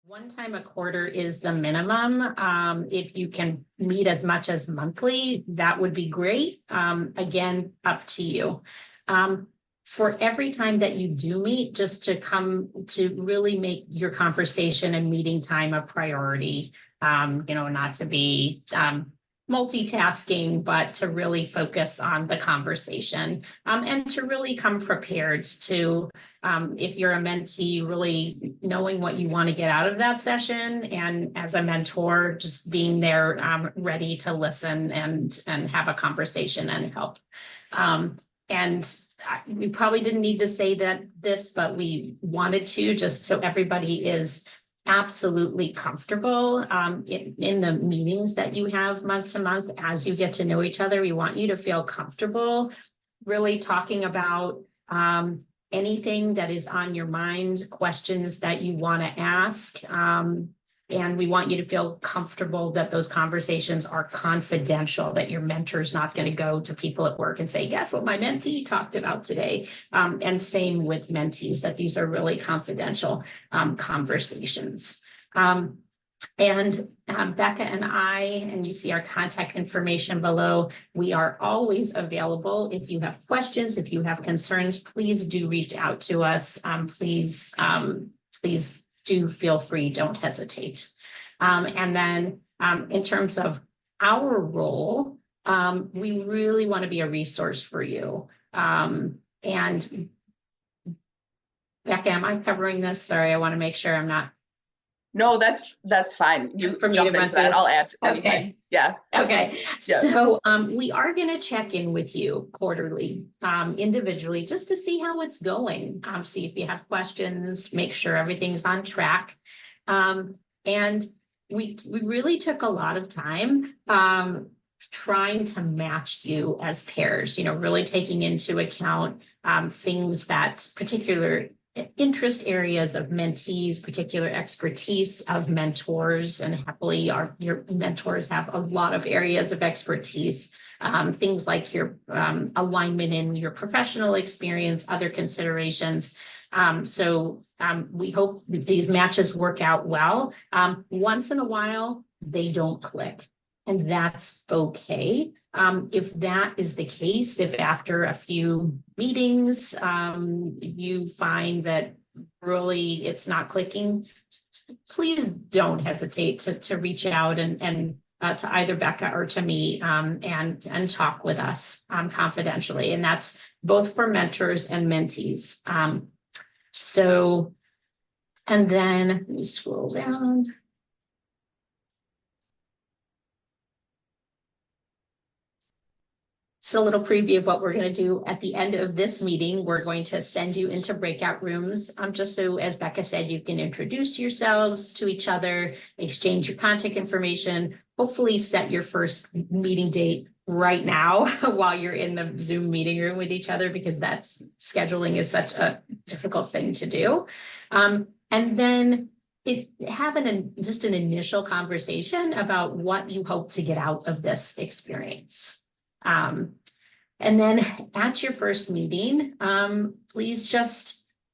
One time a quarter is the minimum. If you can meet as much as monthly, that would be great. Again, up to you. For every time that you do meet, just to come to really make your conversation and meeting time a priority. Not to be multitasking, but to really focus on the conversation, and to really come prepared to, if you're a mentee, really knowing what you want to get out of that session, and as a mentor, just being there, ready to listen and have a conversation and help. We probably didn't need to say this, but we wanted to, just so everybody is absolutely comfortable in the meetings that you have month to month. As you get to know each other, we want you to feel comfortable really talking about anything that is on your mind, questions that you want to ask. And we want you to feel comfortable that those conversations are confidential, that your mentor's not going to go to people at work and say, guess what my mentee talked about today. And same with mentees, that these are really confidential conversations. Becca and I, and you see our contact information below, we are always available. If you have questions, if you have concerns, please do reach out to us. Please do feel free, don't hesitate. And then in terms of our role, we really want to be a resource for you. And Becca, am I covering this? Sorry, I want to make sure I'm not. No, that's fine. You For me jump to into that. I'll add. Okay. Yeah. Okay. Yeah. So we are going to check in with you quarterly, individually, just to see how it's going. See if you have questions, make sure everything's on track. And we really took a lot of time trying to match you as pairs, really taking into account things that particular interest areas of mentees, particular expertise of mentors, and happily your mentors have a lot of areas of expertise, things like your alignment in your professional experience, other considerations. So we hope that these matches work out well. Once in a while, they don't click, and that's okay. If that is the case, if after a few meetings, you find that really it's not clicking, please don't hesitate to reach out and to either Becca or to me, and talk with us confidentially. And that's both for mentors and mentees. And then let me scroll down. So a little preview of what we're going to do at the end of this meeting. We're going to send you into breakout rooms, just so, as Becca said, you can introduce yourselves to each other, exchange your contact information, hopefully set your first meeting date right now while you're in the Zoom meeting room with each other, because that's scheduling is such a difficult thing to do. And then have just an initial conversation about what you hope to get out of this experience. And then at your first meeting, please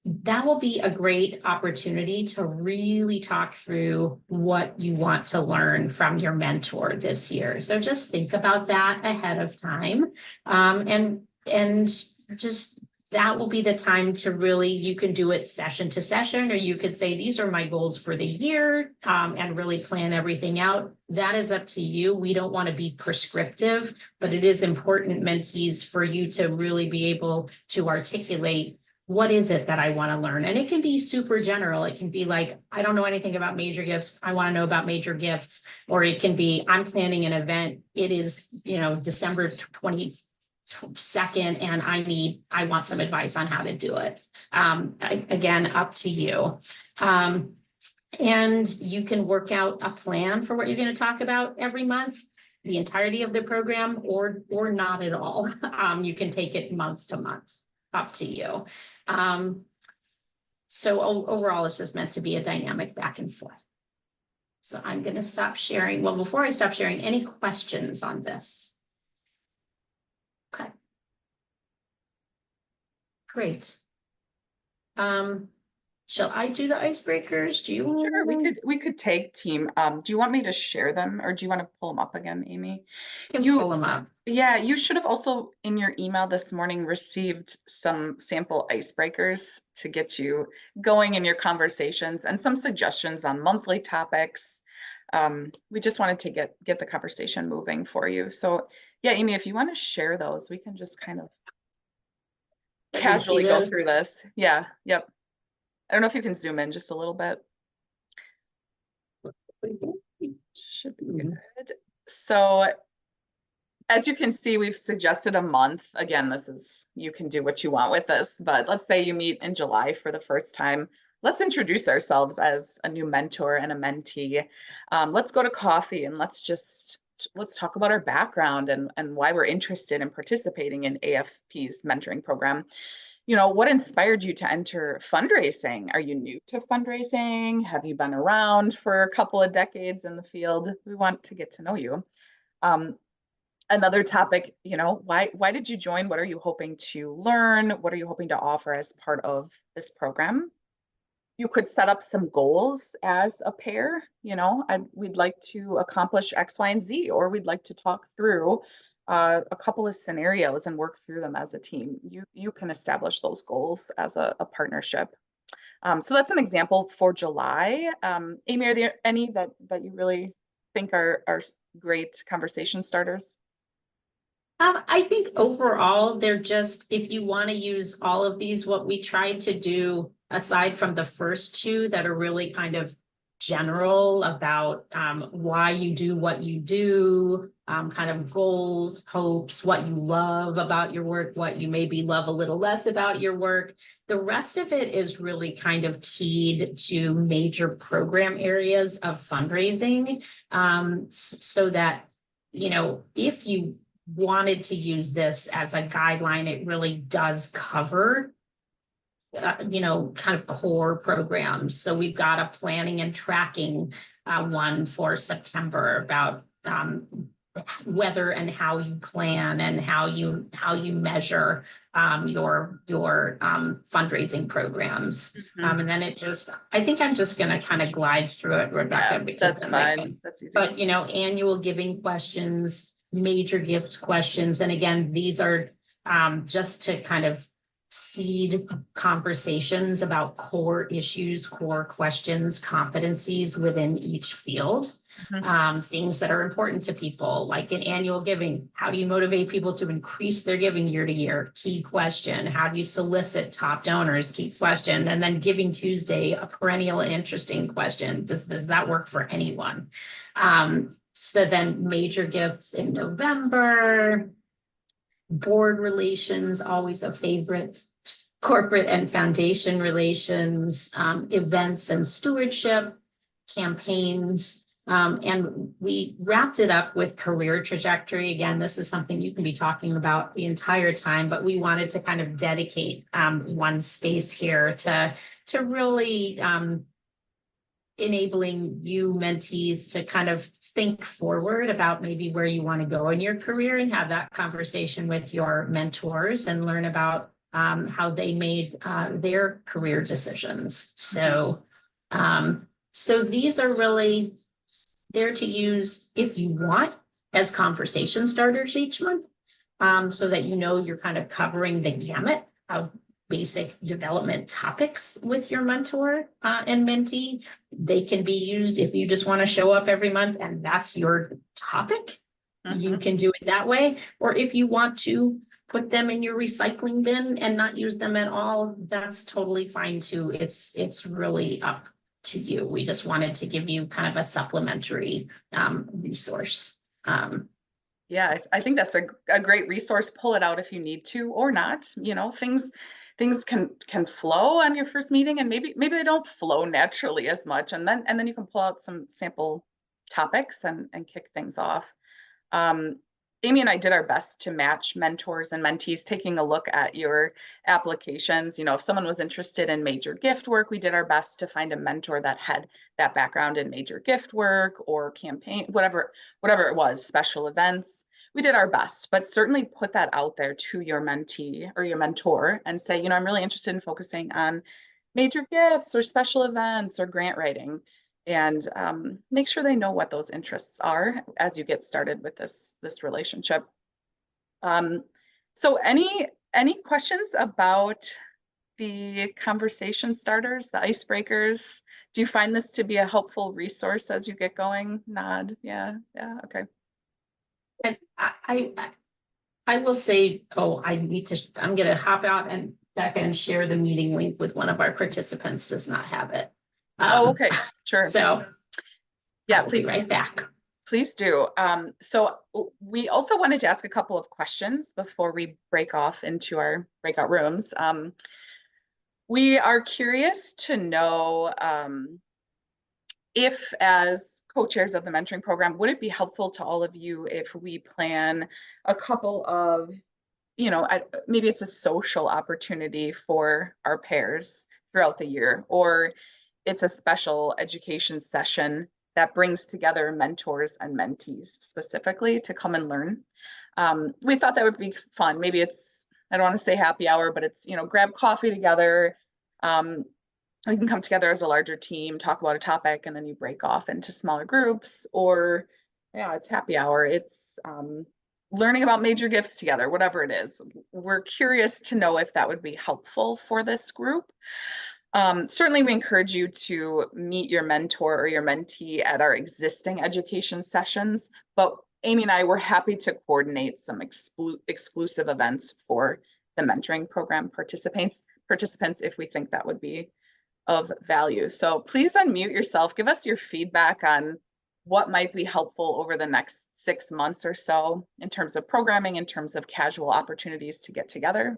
that will be a great opportunity to really talk through what you want to learn from your mentor this year. So just think about that ahead of time. And just that will be the time to really, you can do it session to session, or you could say, these are my goals for the year, and really plan everything out. That is up to you. We don't want to be prescriptive, but it is important, mentees, for you to really be able to articulate, what is it that I want to learn? And it can be super general. It can be like, I don't know anything about major gifts. I want to know about major gifts. Or it can be, I'm planning an event. It is, December 22nd, and I want some advice on how to do it. Again, up to you. And you can work out a plan for what you're going to talk about every month, the entirety of the program, or not at all. You can take it month to month, up to you. So overall, it's just meant to be a dynamic back and forth. So I'm going to stop sharing. Well, before I stop sharing, any questions on this? Okay. Great. Shall I do the icebreakers? Do you? Sure, we could tag team. Do you want me to share them or do you want to pull them up again, Amy? Can You, pull them up. yeah, you should have also in your email this morning received some sample icebreakers to get you going in your conversations and some suggestions on monthly topics. We just wanted to get the conversation moving for you. So yeah, Amy, if you want to share those, we can just kind of Everybody see casually go those? through this. Yeah, yep. I don't know if you can zoom in just a little bit. Should be good. So as you can see, we've suggested a month. Again, this is, you can do what you want with this, but let's say you meet in July for the first time. Let's introduce ourselves as a new mentor and a mentee. Let's go to coffee and let's talk about our background and why we're interested in participating in AFP's mentoring program. You know, what inspired you to enter fundraising? Are you new to fundraising? Have you been around for a couple of decades in the field? We want to get to know you. Another topic, you know, why did you join? What are you hoping to learn? What are you hoping to offer as part of this program? You could set up some goals as a pair, you know, we'd like to accomplish X, Y, and Z, or we'd like to talk through a couple of scenarios and work through them as a team. You can establish those goals as a partnership. So that's an example for July. Amy, are there any that you really think are great conversation starters? I think overall, they're just, if you want to use all of these, what we tried to do, aside from the first two that are really kind of general about why you do what you do, kind of goals, hopes, what you love about your work, what you maybe love a little less about your work. The rest of it is really kind of keyed to major program areas of fundraising, so that, you know, if you wanted to use this as a guideline, it really does cover, you know, kind of core programs. So we've got a planning and tracking one for September about whether and how you plan and how you measure your fundraising programs. And then it just, I think I'm just going to kind of glide through it, Rebecca, Yeah, because that's fine. That's easy. but, you know, annual giving questions, major gift questions. And again, these are just to kind of seed conversations about core issues, core questions, competencies within each field. Things that are important to people, like in annual giving. How do you motivate people to increase their giving year to year? Key question. How do you solicit top donors? Key question. And then Giving Tuesday, a perennial interesting question. Does that work for anyone? So then major gifts in November, board relations, always a favorite, corporate and foundation relations, events and stewardship, campaigns, and we wrapped it up with career trajectory. Again, this is something you can be talking about the entire time, but we wanted to kind of dedicate one space here to really enabling you mentees to kind of think forward about maybe where you want to go in your career and have that conversation with your mentors and learn about how they made their career decisions. So, so these are really there to use if you want as conversation starters each month, so that you know you're kind of covering the gamut of basic development topics with your mentor and mentee. They can be used if you just want to show up every month and that's your topic. You can do it that way. Or if you want to put them in your recycling bin and not use them at all, that's totally fine too. It's really up to you. We just wanted to give you kind of a supplementary resource. Yeah, I think that's a great resource. Pull it out if you need to or not. You know, things can flow on your first meeting and maybe they don't flow naturally as much. And then you can pull out some sample topics and kick things off. Amy and I did our best to match mentors and mentees, taking a look at your applications. You know, if someone was interested in major gift work, we did our best to find a mentor that had that background in major gift work or campaign, whatever it was, special events. We did our best, but certainly put that out there to your mentee or your mentor and say, you know, I'm really interested in focusing on major gifts or special events or grant writing, and make sure they know what those interests are as you get started with this relationship. So any questions about the conversation starters, the icebreakers? Do you find this to be a helpful resource as you get going? Nod. Yeah. Okay. And I will say, I'm gonna hop out and back and share the meeting link with one of our participants, does not have it. Okay, sure. So yeah, I'll please. be right back. Please do. So we also wanted to ask a couple of questions before we break off into our breakout rooms. We are curious to know if, as co-chairs of the mentoring program, would it be helpful to all of you if we plan a couple of, maybe it's a social opportunity for our pairs throughout the year, or it's a special education session that brings together mentors and mentees specifically to come and learn. We thought that would be fun. Maybe it's, I don't want to say happy hour, but it's, grab coffee together. We can come together as a larger team, talk about a topic, and then you break off into smaller groups. Or yeah, it's happy hour. It's learning about major gifts together, whatever it is. We're curious to know if that would be helpful for this group. Certainly we encourage you to meet your mentor or your mentee at our existing education sessions, but Amy and I were happy to coordinate some exclusive events for the mentoring program participants if we think that would be of value. So please unmute yourself, give us your feedback on what might be helpful over the next 6 months or so in terms of programming, in terms of casual opportunities to get together.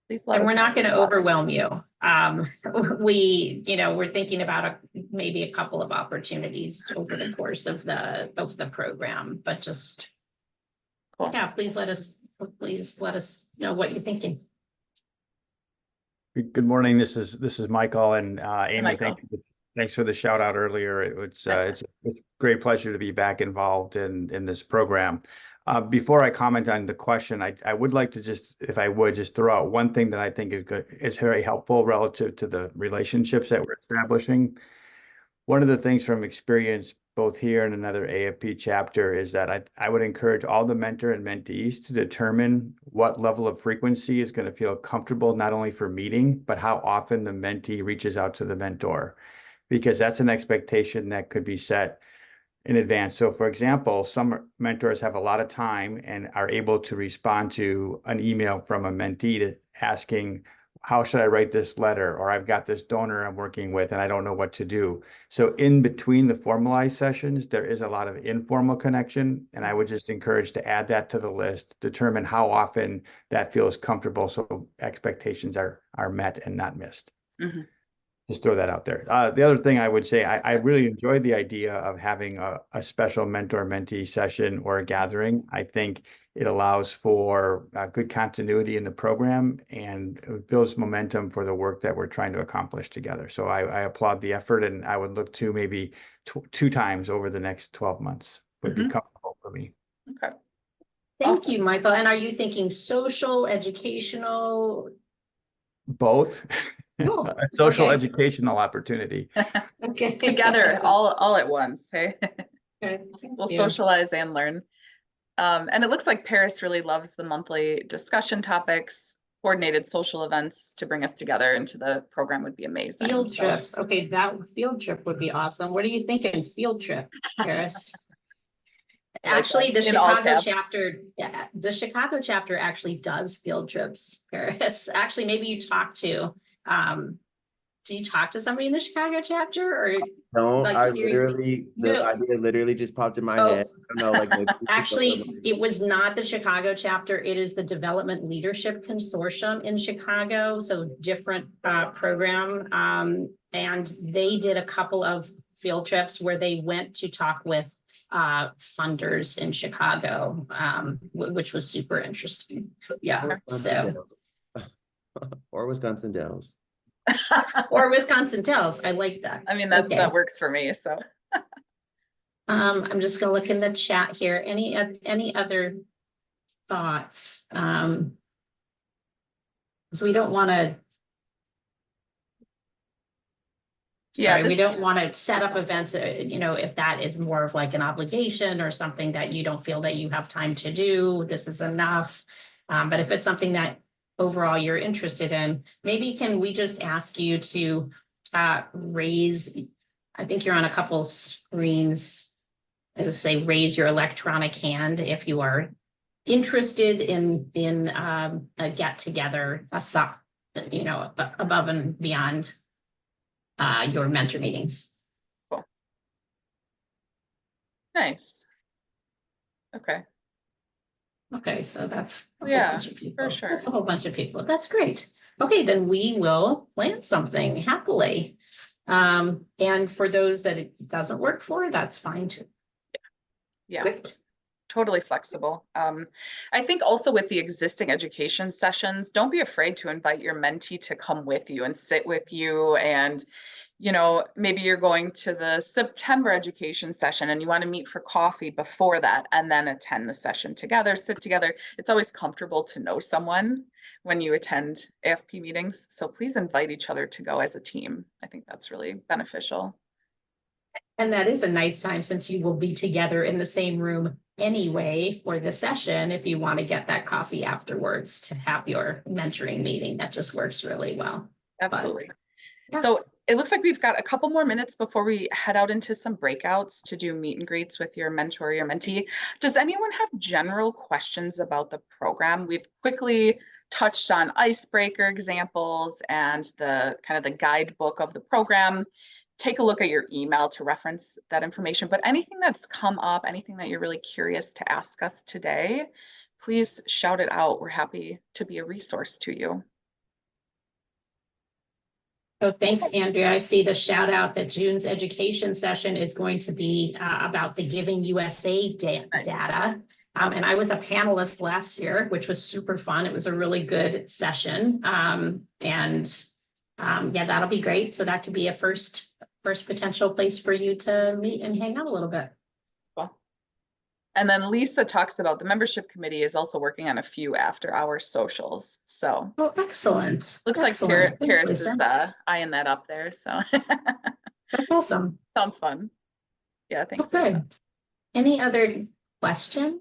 Please let us know. And we're not going to overwhelm you. We're thinking about maybe a couple of opportunities over the course of the program, but just cool. Yeah, please let us know what you're thinking. Good morning. This is Michael, and Amy. Michael. Thanks for the shout out earlier. It's a great pleasure to be back involved in this program. Before I comment on the question, I would like to just throw out one thing that I think is very helpful relative to the relationships that we're establishing. One of the things from experience, both here and another AFP chapter, is that I would encourage all the mentor and mentees to determine what level of frequency is going to feel comfortable, not only for meeting, but how often the mentee reaches out to the mentor, because that's an expectation that could be set in advance. So for example, some mentors have a lot of time and are able to respond to an email from a mentee asking, how should I write this letter? Or I've got this donor I'm working with and I don't know what to do. So in between the formalized sessions, there is a lot of informal connection. And I would just encourage to add that to the list, determine how often that feels comfortable so expectations are met and not missed. Mm-hmm. Just throw that out there. The other thing I would say, I really enjoyed the idea of having a special mentor-mentee session or a gathering. I think it allows for good continuity in the program and it builds momentum for the work that we're trying to accomplish together. So I applaud the effort, and I would look to maybe 2 times over the next 12 months would be comfortable for me. Okay. Thank you, Michael. And are you thinking social, educational? Both. Cool. A social educational opportunity. Okay. Together, all at once. Hey, okay. We'll socialize and learn. And it looks like Paris really loves the monthly discussion topics. Coordinated social events to bring us together into the program would be amazing. Field trips. Okay, that field trip would be awesome. What are you thinking? Field trip, Paris? Actually, the Chicago chapter actually does field trips, Paris. Actually, maybe you talk to, do you talk to somebody in the Chicago chapter, or? No, like, I literally, the idea literally just popped in my head. I don't know, like actually, it was not the Chicago chapter. It is the Development Leadership Consortium in Chicago. So different program. And they did a couple of field trips where they went to talk with funders in Chicago, which was super interesting. Yeah. So or Wisconsin Dells. Or Wisconsin Dells. I like that. I mean, that works for me. So I'm just gonna look in the chat here. Any other thoughts? So we don't want to Yeah, Sorry, we this- don't want to set up events, you know, if that is more of like an obligation or something that you don't feel that you have time to do, this is enough. But if it's something that overall you're interested in, maybe can we just ask you to raise, I think you're on a couple screens. I just say raise your electronic hand if you are interested in a get together, you know, above and beyond your mentor meetings. Nice. Okay, Okay, so that's a whole Yeah, bunch of people. for sure. That's a whole bunch of people. That's great. Okay, then we will plan something happily. And for those that it doesn't work for, that's fine too. yeah. Great. Totally flexible. I think also with the existing education sessions, don't be afraid to invite your mentee to come with you and sit with you. And, you know, maybe you're going to the September education session and you want to meet for coffee before that and then attend the session together, sit together. It's always comfortable to know someone when you attend AFP meetings. So please invite each other to go as a team. I think that's really beneficial. And that is a nice time since you will be together in the same room anyway for the session. If you want to get that coffee afterwards to have your mentoring meeting, that just works really well. Absolutely. yeah. So it looks like we've got a couple more minutes before we head out into some breakouts to do meet and greets with your mentor or your mentee. Does anyone have general questions about the program? We've quickly touched on icebreaker examples and the kind of the guidebook of the program. Take a look at your email to reference that information, but anything that's come up, anything that you're really curious to ask us today, please shout it out. We're happy to be a resource to you. So thanks, Andrea. I see the shout out that June's education session is going to be about the Giving USA Nice. data. And I was a panelist last year, which was super fun. It was a really good session. Yeah, that'll be great. So that could be a first potential place for you to meet and hang out a little bit. Cool. And then Lisa talks about the membership committee is also working on a few after hours socials. So Oh, excellent. looks Excellent. like Karis Thanks, is Lisa. eyeing that up there. So That's awesome. sounds fun. Yeah, thanks. Okay. Lisa. Any other questions?